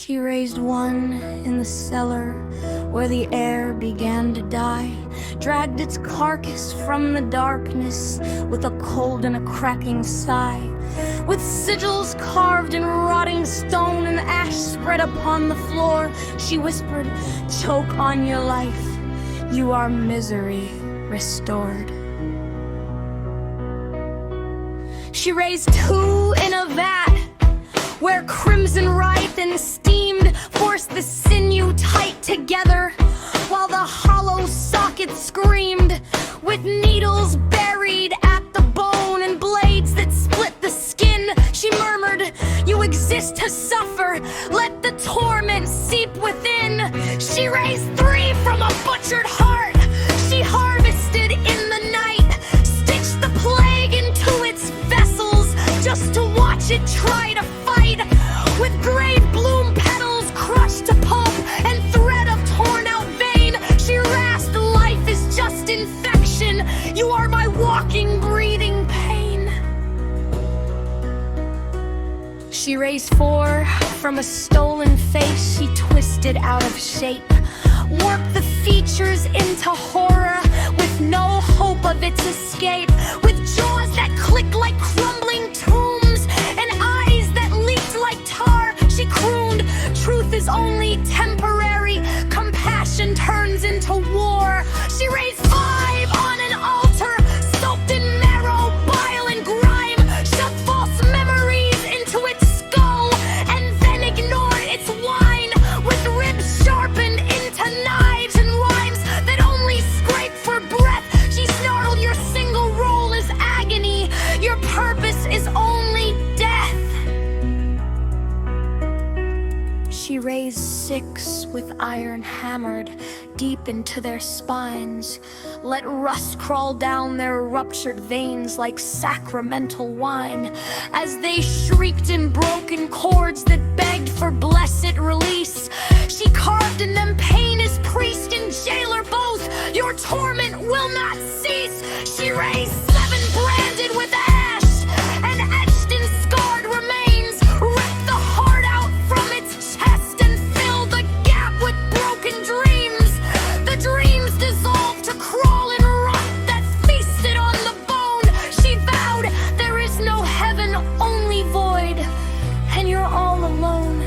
She raised one in the cellar where the air began to die, dragged its carcass from the darkness with a cold and a cracking sigh. With sigils carved in rotting stone and ash spread upon the floor, she whispered, "Choke on your life, you are misery restored." She raised two in a vat where crimson writhed and steamed, forced the sinew tight together while the hollow socket screamed, with needles buried at the bone and blades that split the skin. She murmured, "You exist to suffer, let the torment seep within." She raised three from a butchered heart she harvested in the night, stitched the plague into its vessels just to watch it try to fight. With grave bloom petals crushed to pulp and thread of torn out vein, she rasped, "Life is just infection, you are my walking, breathing pain." She raised four from a stolen face she twisted out of shape, warped the features into horror with no hope of its escape, with jaws that clicked like crumbling tombs and eyes that leaked like tar. She crooned, "Truth is only temporary, compassion turns into war." She raised five on an altar, soaked in marrow, bile, and grime, shoved false memories into its skull, and then ignored its wine, with ribs sharpened into knives and rhymes that only scrape for breath. She snarled, "Your single role is agony, your purpose is only death." She raised six with iron hammered deep into their spines, let rust crawl down their ruptured veins like sacramental wine, as they shrieked in broken chords that begged for blessed release. She carved in them pain as priest and jailer both, "Your torment will not cease." She raised seven branded with ash and etched in scarred remains, ripped the heart out from its chest and filled the gap with broken dreams. The dreams dissolved to crawl in rot that feasted on the bone. She vowed, "There is no heaven, only void, and you're all alone."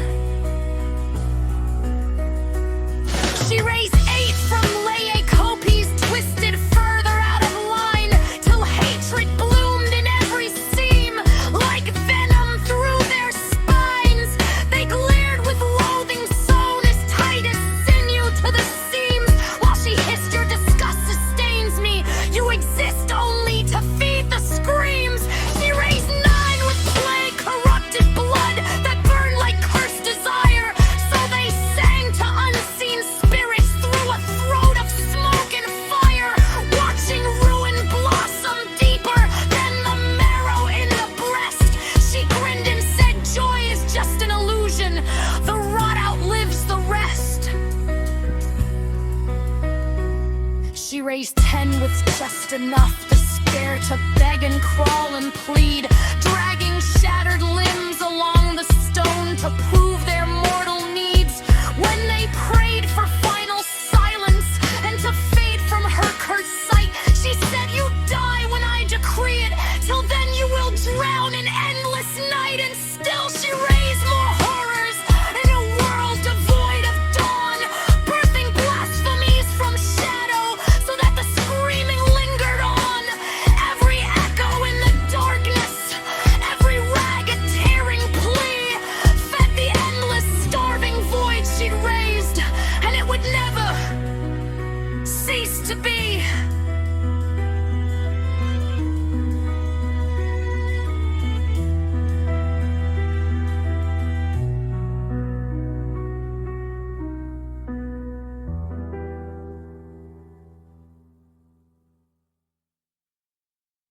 She raised eight from Laocopi's, twisted further out of line, till hatred bloomed in every seam like venom through their spines. They glared with loathing sewn as tight as sinew to the seams, while she hissed, "Your disgust sustains me, you exist only to feed the screams." She raised nine with plague corrupted blood that burned like cursed desire, so they sang to unseen spirits through a throat of smoke and fire, watching ruin blossom deeper than the marrow in the breast. She grinned and said, "Joy is just an illusion, the rot outlives the rest." She raised 10 with just enough to scare, to beg and crawl and plead, dragging shattered limbs along the stone to prove